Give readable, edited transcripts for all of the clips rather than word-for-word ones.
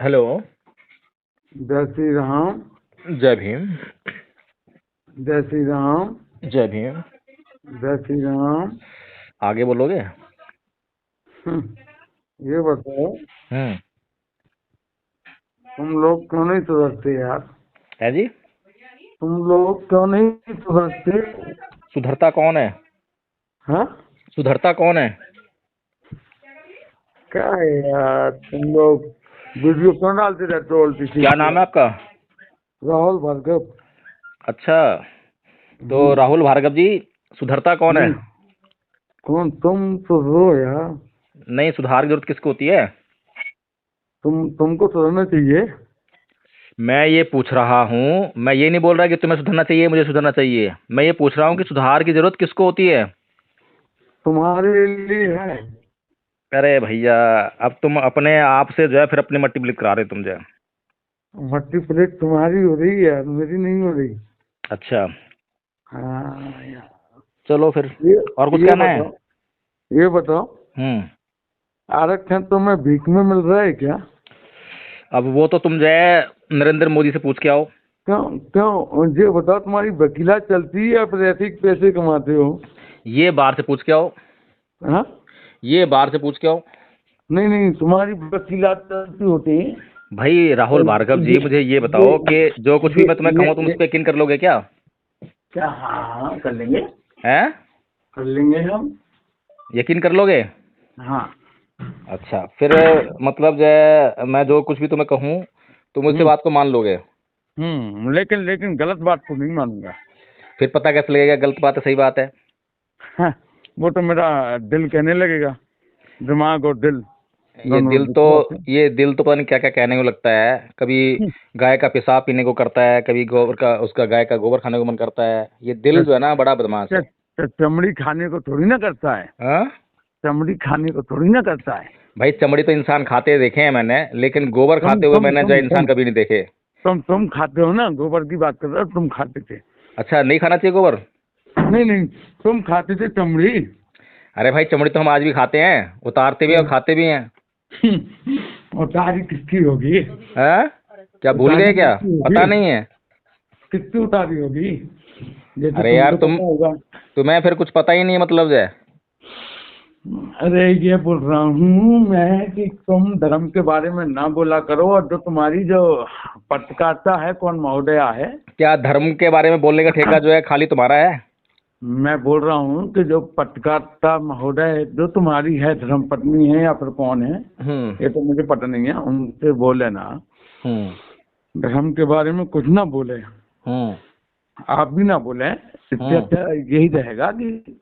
Hello. जय श्री राम। जय भीम। जय श्री राम। जय भीम। जय श्री राम। आगे बोलोगे? ये बताओ, हम्म। तुम लोग क्यों नहीं सुधरते यार? है जी। तुम लोग क्यों नहीं सुधरते? सुधरता कौन है? हाँ, सुधरता कौन है? क्या है यार, तुम लोग वीडियो क्यों डालते रहते हो उल्टी क्या नाम है सीधी? आपका? राहुल भार्गव। अच्छा, तो हम्म। राहुल भार्गव जी, सुधरता कौन है? हम्म। कौन? तुम सुधरो यार। नहीं, सुधार की जरूरत किसको होती है? तुमको सुधरना चाहिए। मैं ये पूछ रहा हूँ, मैं ये नहीं बोल रहा कि तुम्हें सुधरना चाहिए, मुझे सुधरना चाहिए। मैं ये पूछ रहा हूँ कि सुधार की जरूरत किसको होती है? तुम्हारे लिए है। अरे भैया, अब तुम अपने आप से जो है फिर अपनी मट्टी बिल्कुल करा रहे तुम जो है। मट्टी प्लेट तुम्हारी हो रही है यार, मेरी नहीं हो रही। अच्छा, हाँ यार। चलो फिर। ये और कुछ ये कहना है? बताओ, ये बताओ, हम्म। आरक्षण तुम्हें भीख में मिल रहा है क्या? अब वो तो तुम जो है नरेंद्र मोदी से पूछ के आओ। क्यों? क्यों ये बताओ, तुम्हारी वकीलात चलती है या फिर ऐसे ही पैसे कमाते हो? ये बाहर से पूछ के आओ। हाँ। ये बाहर से पूछ के आओ। नहीं नहीं, तुम्हारी वकीलात चलती होती है। भाई राहुल तो भार्गव जी, ये मुझे ये ये बताओ कि जो कुछ भी ये मैं तुम्हें कहूँ तुम उस पर यकीन कर लोगे क्या? क्या? हाँ हाँ, कर लेंगे। हैं? कर लेंगे हम। यकीन कर लोगे? हाँ। अच्छा, फिर मतलब जो है मैं जो कुछ भी तुम्हें कहूँ तुम उसी हम्म। बात को मान लोगे? लेकिन लेकिन गलत बात को नहीं मानूंगा। फिर पता कैसे लगेगा गलत बात है सही बात है? हाँ, वो तो मेरा दिल कहने लगेगा। दिमाग और दिल ये दोनों दिल तो विश्वास है। ये दिल तो पता नहीं क्या क्या कहने को लगता है। कभी गाय का पेशाब पीने को करता है, कभी गोबर का उसका गाय का गोबर खाने को मन करता है। ये दिल जो है ना बड़ा बदमाश है। चमड़ी खाने को थोड़ी ना करता है। हाँ? चमड़ी खाने को थोड़ी ना करता है। भाई चमड़ी तो इंसान खाते देखे हैं मैंने, लेकिन गोबर तुम खाते हुए तुम मैंने जो है तुम इंसान तुम कभी नहीं देखे। तुम खाते हो ना, गोबर की बात कर रहे हो, तुम खाते थे। अच्छा, नहीं खाना चाहिए गोबर? नहीं नहीं, तुम खाते थे चमड़ी। अरे भाई, चमड़ी तो हम आज भी खाते हैं, उतारते भी हैं और खाते भी हैं। उतारी किसकी होगी? हैं? क्या भूल उतारी गए क्या? किसकी होगी? पता नहीं है? किसकी उतारी होगी? जैसे अरे यार तुमको तुम पता होगा। तुम्हें फिर कुछ पता ही नहीं है मतलब जो है। अरे ये बोल रहा हूँ मैं कि तुम धर्म के बारे में ना बोला करो, और जो तुम्हारी जो पत्रकारिता है, कौन महोदया है? क्या धर्म के बारे में बोलने का ठेका जो है खाली तुम्हारा है? मैं बोल रहा हूँ कि जो पत्रकारिता महोदय जो तुम्हारी है, धर्म पत्नी है या फिर कौन है, हम्म। ये तो मुझे पता नहीं है, उनसे बोले ना हम्म। धर्म के बारे में कुछ ना बोले। हम्म। आप भी ना बोले, इससे हम्म। अच्छा यही रहेगा कि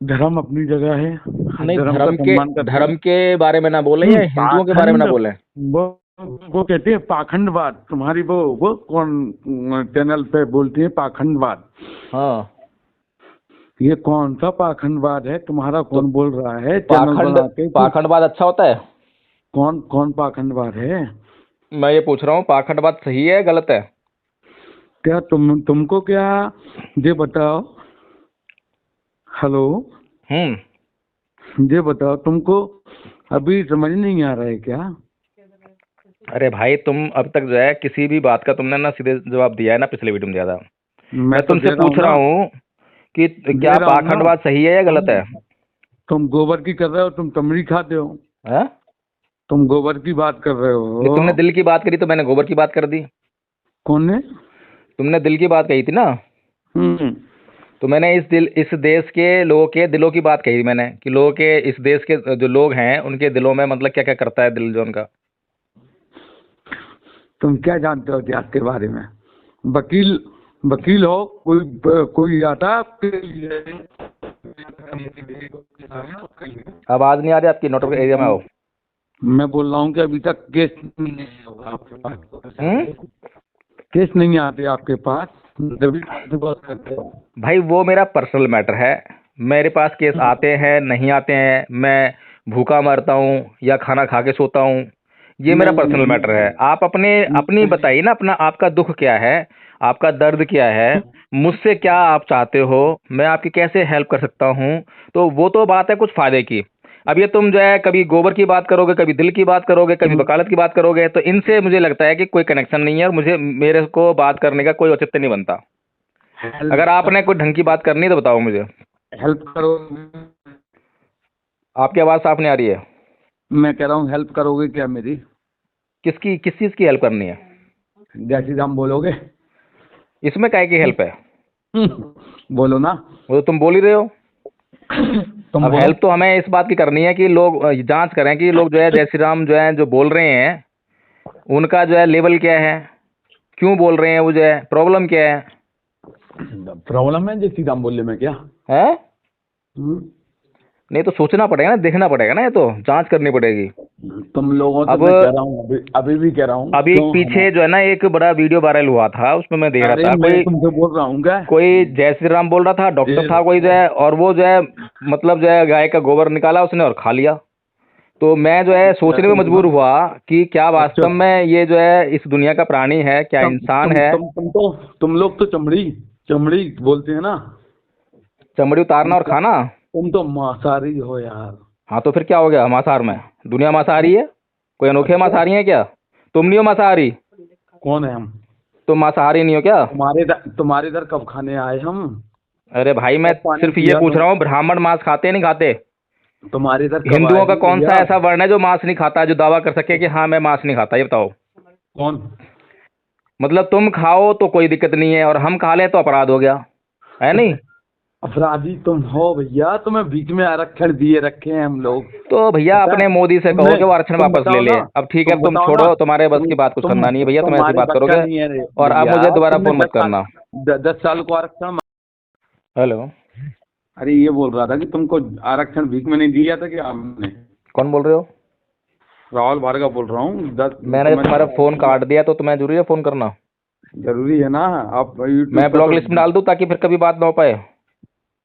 धर्म अपनी जगह है, हर नहीं, धर्म का सम्मान करते हैं। धर्म के बारे में ना बोले या हिंदुओं के बारे में ना पाखंड, बोले? वो वो कहते हैं पाखंडवाद। तुम्हारी वो कौन चैनल पे बोलती है पाखंडवाद? हाँ। ये कौन सा पाखंडवाद है? तुम्हारा तो कौन बोल रहा है चैनल पाखंड बना के कि पाखंडवाद अच्छा होता है? कौन कौन पाखंडवाद है? मैं ये पूछ रहा हूँ, पाखंडवाद सही है गलत है? क्या तुमको क्या, ये बताओ। हेलो। हम्म। ये बताओ, तुमको अभी समझ नहीं आ रहा है क्या? अरे भाई, तुम अब तक जो है किसी भी बात का तुमने ना सीधे जवाब दिया है ना पिछले वीडियो में ज्यादा। मैं मैं तो तुमसे दे रहा हूँ पूछ रहा ना। हूँ कि दे क्या रहा हूँ ना। पाखंडवाद सही है या तुम गलत है? तुम गोबर की कर रहे हो, तुम तमड़ी खाते हो। हाँ? तुम गोबर की बात कर रहे नहीं, हो। तुमने दिल की बात करी तो मैंने गोबर की बात कर दी। कौन ने? तुमने दिल की बात कही थी ना, हम्म। तो मैंने इस देश के लोगों के दिलों की बात कही थी मैंने, कि लोगों के इस देश के जो लोग हैं उनके दिलों में मतलब क्या क्या करता है दिल जो उनका। तुम क्या जानते हो इतिहास के बारे में? वकील, वकील हो? कोई आता है आपके लिए? आवाज नहीं आ रही आपकी, नेटवर्क एरिया में आओ। मैं बोल रहा हूँ कि अभी तक केस नहीं होगा आपके हम्म। पास। केस नहीं आते आपके पास, तभी आपसे बात करते हो। भाई वो मेरा पर्सनल मैटर है। मेरे पास केस आते हैं नहीं आते हैं, मैं भूखा मरता हूँ या खाना खा के सोता हूँ, ये मेरा नहीं पर्सनल मैटर है। नहीं आप अपने अपनी नहीं। बताइए ना, अपना आपका दुख क्या है, आपका दर्द क्या है, मुझसे क्या आप चाहते हो, मैं आपकी कैसे हेल्प कर सकता हूँ। तो वो तो बात है कुछ फायदे की। अब ये तुम जो है कभी गोबर की बात करोगे, कभी दिल की बात करोगे, कभी वकालत की बात करोगे, तो इनसे मुझे लगता है कि कोई कनेक्शन नहीं है और मेरे को बात करने का कोई औचित्य नहीं बनता। अगर आपने कोई ढंग की बात करनी है तो बताओ मुझे। हेल्प करो। आपकी आवाज़ साफ नहीं आ रही है। मैं कह रहा हूँ हेल्प करोगे क्या मेरी? किसकी, किस चीज़ की हेल्प करनी है? जैसी दाम बोलोगे। इसमें काय की हेल्प है? बोलो ना। वो तो तुम बोल ही रहे हो। तुम अब बोलो। हेल्प तो हमें इस बात की करनी है कि लोग जांच करें कि लोग जो है जय श्री राम जो है जो बोल रहे हैं उनका जो है लेवल क्या है, क्यों बोल रहे हैं, वो जो है प्रॉब्लम क्या है। प्रॉब्लम है जैसी दाम बोलने में क्या? है हम्म? नहीं तो सोचना पड़ेगा ना, देखना पड़ेगा ना, ये तो जांच करनी पड़ेगी। तुम लोगों से अब मैं कह रहा हूँ, अभी भी कह रहा हूँ अभी क्यों पीछे जो है ना एक बड़ा वीडियो वायरल हुआ था, उसमें मैं देख रहा अरे था, मैं तुमसे बोल रहा हूँ क्या? कोई जय श्री राम बोल रहा था, डॉक्टर था कोई जो है, और वो जो है मतलब जो है गाय का गोबर निकाला उसने और खा लिया। तो मैं जो है सोचने में मजबूर हुआ कि क्या वास्तव में ये जो है इस दुनिया का प्राणी है, क्या इंसान है। तुम लोग तो चमड़ी चमड़ी बोलते हैं ना। चमड़ी उतारना और खाना। तुम तो मांसाहारी हो यार। हाँ तो फिर क्या हो गया मांसाहार में? दुनिया मांसाहारी है, कोई अनोखे मांसाहारी है क्या? तुम नहीं हो मांसाहारी? कौन है हम? तुम मांसाहारी नहीं हो क्या? तुम्हारे इधर कब खाने आए हम? अरे भाई मैं सिर्फ ये पूछ रहा हूँ, ब्राह्मण मांस खाते नहीं खाते? तुम्हारे इधर कब हिंदुओं आए का हम कौन सा भैया? ऐसा वर्ण है जो मांस नहीं खाता, जो दावा कर सके कि हाँ मैं मांस नहीं खाता, ये बताओ। कौन? मतलब तुम खाओ तो कोई दिक्कत नहीं है और हम खा लें तो अपराध हो गया, है नहीं? अपराधी तुम हो भैया, तुम्हें बीच में आरक्षण दिए रखे हैं हम लोग। तो भैया अपने मोदी से कहो कि वो आरक्षण तुम वापस ले बताओ ले। ना। अब ठीक है, तुम बताओ छोड़ो, ना। तुम्हारे बस की बात कुछ करना नहीं है भैया, तुम ऐसी तुम्हारे बात बच्चा करोगे नहीं है रे और आप भैया, मुझे दोबारा तुमने फोन मत करना। 10 साल को आरक्षण। हेलो, अरे ये बोल रहा था कि तुमको आरक्षण बीच में नहीं दिया था कि आपने? कौन बोल रहे हो? राहुल भार्गव बोल रहा हूँ। मैंने जब तुम्हारा फोन काट दिया तो तुम्हें जरूरी है फोन करना? जरूरी है ना। आप यूट्यूब मैं ब्लॉक लिस्ट में डाल दूं ताकि फिर कभी बात ना हो पाए?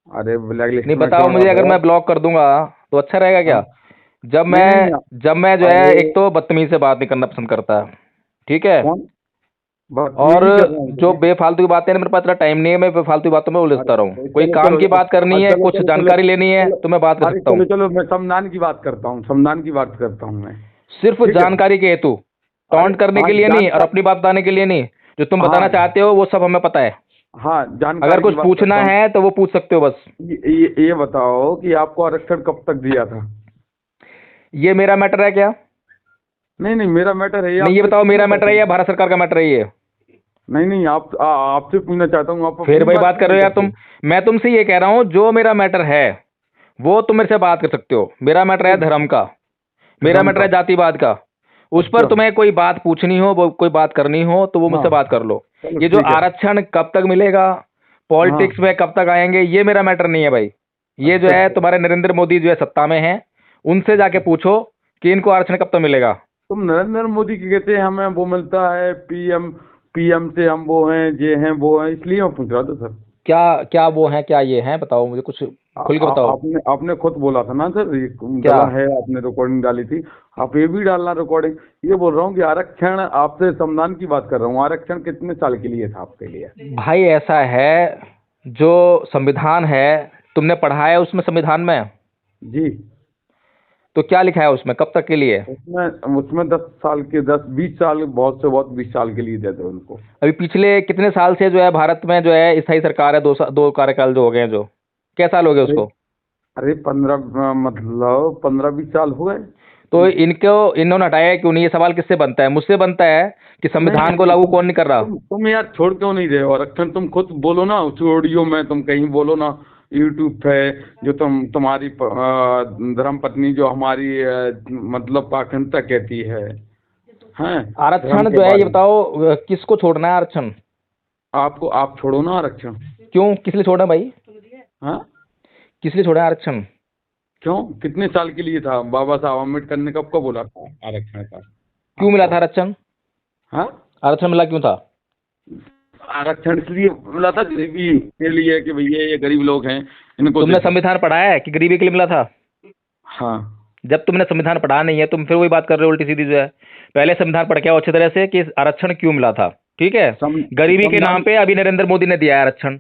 अरे ब्लैक लिस्ट नहीं में बताओ क्यों मुझे, डाल अगर रहे मैं ब्लॉक कर दूंगा तो अच्छा रहेगा क्या? हो? जब नहीं मैं नहीं। जब मैं जो है अरे एक तो बदतमीज से बात नहीं करना पसंद करता, ठीक है? कौन और बदतमीजी कर रहा हूँ जो तुम्हें? बेफालतू की बातें हैं ना, मेरे पास इतना टाइम नहीं है, मैं बेफालतू की बातों में उलझता रहूं। कोई चलो काम चलो की बात करनी है, चलो कुछ चलो चलो जानकारी लेनी है चलो। तो मैं बात कर अरे सकता हूँ। चलो चलो, मैं सम्मान की बात करता हूँ, सम्मान की बात करता हूँ मैं। सिर्फ ठीक है। जानकारी के हेतु, अरे टॉन्ट करने हाँ के लिए नहीं और जानकार अपनी बात बताने के लिए नहीं। जो तुम बताना हाँ चाहते हो वो सब हमें पता है। हाँ अगर जानकारी की कुछ बात पूछना करता हूँ। है तो वो पूछ सकते हो बस। ये बताओ कि आपको आरक्षण कब तक दिया था? ये मेरा मैटर है क्या? नहीं नहीं, मेरा मैटर है ये, नहीं ये आपसे बताओ, पूछना मेरा मैटर चाहता है हूँ। या भारत सरकार का मैटर है ये? नहीं नहीं, आपसे पूछना चाहता हूँ, आप फिर अपनी वही बात बात क्यों कर रहे नहीं हो यार करते? तुम। मैं तुमसे ये कह रहा हूँ जो मेरा मैटर है वो तुम मेरे से बात कर सकते हो। मेरा मैटर है धर्म का, मेरा धर्म मैटर का। है जातिवाद का। उस पर अच्छा। तुम्हें कोई बात पूछनी हो, वो कोई बात करनी हो तो वो मुझसे हाँ बात कर लो। चलो ये जो ठीक है। आरक्षण कब तक मिलेगा, हाँ पॉलिटिक्स में कब तक आएंगे, ये मेरा मैटर नहीं है भाई। ये जो अच्छा है अच्छा। तुम्हारे नरेंद्र मोदी जो है सत्ता में है, उनसे जाके पूछो कि इनको आरक्षण कब तक मिलेगा। तुम नरेंद्र मोदी की कहते हैं हमें वो मिलता है, पीएम पीएम से हम वो हैं, ये हैं वो हैं, इसलिए मैं पूछ रहा था सर। क्या क्या वो है, क्या ये है, बताओ मुझे, कुछ खुल के बताओ। आपने खुद बोला था ना सर, ये क्या? गला है, आपने रिकॉर्डिंग डाली थी। आप ये भी डालना रिकॉर्डिंग। ये बोल रहा हूँ कि आरक्षण, आपसे संविधान की बात कर रहा हूँ, आरक्षण कितने साल के लिए था आपके लिए? भाई ऐसा है, जो संविधान है तुमने पढ़ा है उसमें, संविधान में जी। तो क्या लिखा है उसमें, कब तक के लिए? उसमें उसमें 10 साल के, 10 20 साल, बहुत से बहुत 20 साल के लिए देते हैं उनको। अभी पिछले कितने साल से जो है भारत में जो है स्थायी सरकार है, दो कार्यकाल जो हो गए हैं, जो क्या साल हो गए अरे उसको? अरे 15 मतलब 15 20 साल हो गए। तो इनको इन्होंने हटाया क्यों नहीं? ये सवाल किससे बनता है? मुझसे बनता है कि नहीं संविधान को नहीं, लागू कौन नहीं कर रहा। तुम यार छोड़ क्यों नहीं रहे हो आरक्षण? तुम खुद बोलो ना उस ऑडियो में, तुम कहीं बोलो ना यूट्यूब पे, जो तुम्हारी धर्म पत्नी जो हमारी मतलब पाखंडता कहती है, हैं धर्म आरक्षण के जो है ये बारे में। बताओ, किसको छोड़ना है आरक्षण? आप छोड़ो ना आरक्षण। क्यों, किस लिए छोड़ना है भाई? हाँ किस लिए छोड़ा है आरक्षण? क्यों, कितने साल के लिए था? बाबा साहब अम्बेडकर ने कब को बोला था आरक्षण का क्यों मिला था आपको? आरक्षण? हाँ आरक्षण मिला क्यों था? आरक्षण इसलिए मिला था गरीबी के लिए, कि भैया ये गरीब लोग हैं, इनको तुमने देखो। संविधान पढ़ा है कि गरीबी के लिए मिला था? हाँ जब तुमने संविधान पढ़ा नहीं है तुम फिर वही बात कर रहे हो उल्टी सीधी जो है। पहले संविधान पढ़ के आओ अच्छी तरह से कि आरक्षण क्यों मिला था, ठीक है? गरीबी के नाम संविधान। पे अभी नरेंद्र मोदी ने दिया है आरक्षण।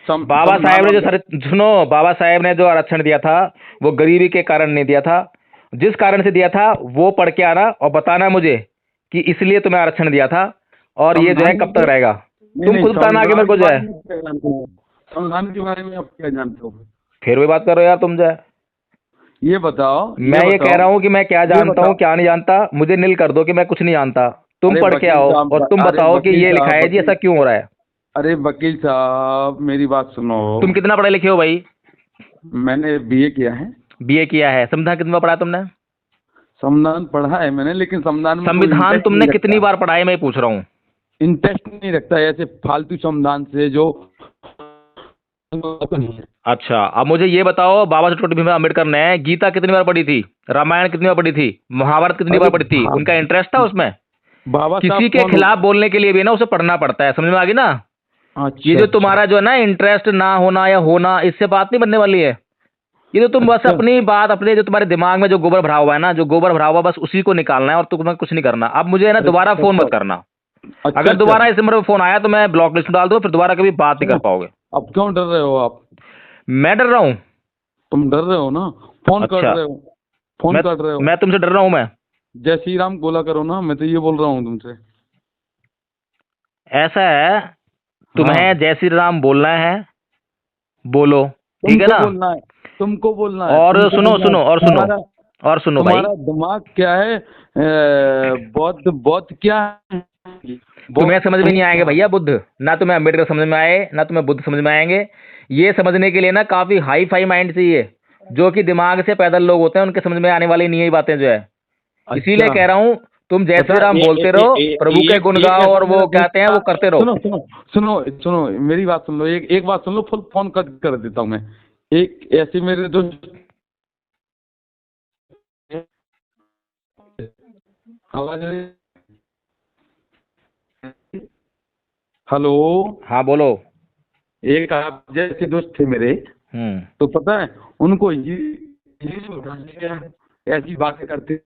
बाबा साहेब ने जो सुनो, बाबा साहेब ने जो आरक्षण दिया था वो गरीबी के कारण नहीं दिया था। जिस कारण से दिया था वो पढ़ के आना और बताना मुझे कि इसलिए तुम्हें आरक्षण दिया था, और ये जो है कब तक रहेगा। तुम खुद बताना आगे मेरे को जो है। संविधान के बारे में आप क्या जानते हो? फिर वही बात करो यार तुम जो है। ये बताओ। मैं ये कह रहा हूँ कि मैं क्या जानता हूँ क्या नहीं जानता, मुझे नील कर दो कि मैं कुछ नहीं जानता। तुम अरे पढ़ के वकील आओ साहब, और तुम अरे बताओ कि वकील ये लिखा है साहब, जी ऐसा क्यों हो रहा है। अरे वकील साहब मेरी बात सुनो। तुम कितना पढ़े लिखे हो भाई? मैंने बीए किया है। बीए किया है। संविधान कितना पढ़ा तुमने? संविधान पढ़ा है मैंने, लेकिन संविधान में कोई संविधान इंटरेस्ट तुमने नहीं कितनी रखता। बार पढ़ा है मैं पूछ रहा हूँ। इंटरेस्ट नहीं रखता है ऐसे फालतू संविधान से जो नहीं है। अच्छा, अब मुझे ये बताओ, बाबा साहब डॉक्टर भीमराव अम्बेडकर ने गीता कितनी बार पढ़ी थी, रामायण कितनी बार पढ़ी थी, महाभारत कितनी बार पढ़ी थी? उनका इंटरेस्ट था उसमें? बाबा साहब किसी के कौन खिलाफ बोलने के लिए भी ना उसे पढ़ना पड़ता है, समझ में आ गई ना? अच्छा, ये जो तुम्हारा जो है ना इंटरेस्ट ना होना या होना, इससे बात नहीं बनने वाली है। ये तो तुम बस अच्छा। अपनी बात, अपने जो तुम्हारे दिमाग में जो गोबर भरा हुआ है ना, जो गोबर भरा हुआ बस उसी को निकालना है, और तुम्हें कुछ नहीं करना। अब मुझे है ना दोबारा फोन मत करना। अच्छा, अगर दोबारा इस नंबर पर फोन आया तो मैं ब्लॉक लिस्ट में डाल दूँ, फिर दोबारा कभी बात नहीं कर पाओगे। अब क्यों डर रहे हो आप? मैं डर रहा हूँ? तुम डर रहे हो ना, फोन कर अच्छा। रहे हो, फोन मैं कर रहे हो। मैं तुमसे डर रहा हूँ? मैं जय श्री राम बोला करो ना, मैं तो ये बोल रहा हूँ तुमसे। ऐसा है, तुम्हें हाँ। जय श्री राम बोलना है, बोलो, ठीक है तुमको ना? बोलना है, तुमको बोलना है। और तुमको सुनो बोलना है। सुनो और सुनो तुम्हारा और सुनो भाई, तुम्हारा दिमाग क्या है? बौद्ध बौद्ध क्या है? तुम्हें समझ में नहीं आएंगे भैया बुद्ध, ना तुम्हें अम्बेडकर समझ में आए ना तुम्हें बुद्ध समझ में आएंगे। ये समझने के लिए ना काफी हाई फाई माइंड चाहिए, जो कि दिमाग से पैदल लोग होते हैं, उनके समझ में आने वाली नहीं है बातें जो है। इसीलिए अच्छा। कह रहा हूँ, तुम जय श्री पता राम बोलते रहो, प्रभु के गुण गाओ, और वो कहते हैं वो करते रहो। सुनो सुनो सुनो सुनो, मेरी बात सुन लो, एक बात सुन लो, फुल फोन कट कर देता हूँ मैं। एक ऐसे मेरे दोस्त, आवाज आ रही है? हेलो। हाँ बोलो। एक आप जैसे दोस्त थे मेरे, तो पता है उनको ये उठाने के ऐसी बातें करते,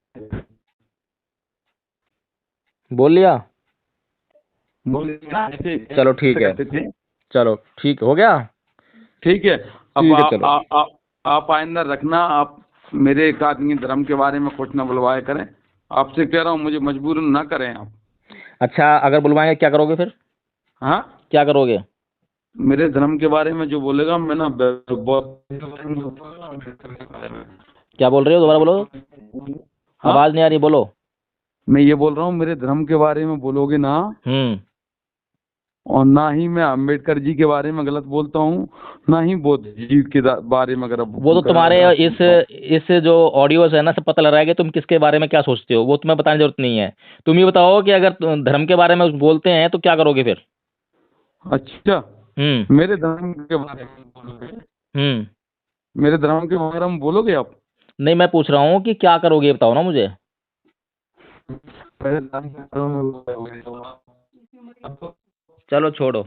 बोल लिया। बोले ना ऐसे चलो ठीक है, करते थे। चलो ठीक हो गया। ठीक है। अब ठीक है, चलो। आप आइंदा रखना, आप मेरे एक आदमी धर्म के बारे में कुछ ना बुलवाया करें। आपसे कह रहा हूँ, मुझे मजबूर ना करें आप। अच्छा, अगर बुलवाएंगे क्या करोगे फिर? हाँ, क्या करोगे? मेरे धर्म के बारे में जो बोलेगा, मैं ना बहुत। क्या बोल रहे हो, दोबारा बोलो। हाँ? आवाज नहीं आ रही, बोलो। मैं ये बोल रहा हूँ, मेरे धर्म के बारे में बोलोगे ना, और ना ही मैं अम्बेडकर जी के बारे में गलत बोलता हूँ, ना ही बुद्ध जी के बारे में गलत। वो तो तुम्हारे इस जो ऑडियोज है ना, सब पता लग रहा है कि तुम किसके बारे में क्या सोचते हो, वो तुम्हें बताने की जरूरत नहीं है। तुम ये बताओ कि अगर धर्म के बारे में बोलते हैं तो क्या करोगे फिर? अच्छा, मेरे धर्म के बारे में बोलोगे? मेरे धर्म के बारे में बोलोगे आप? नहीं, मैं पूछ रहा हूँ कि क्या करोगे, बताओ ना मुझे। मेरे धर्म के बारे में बोलोगे? चलो छोड़ो।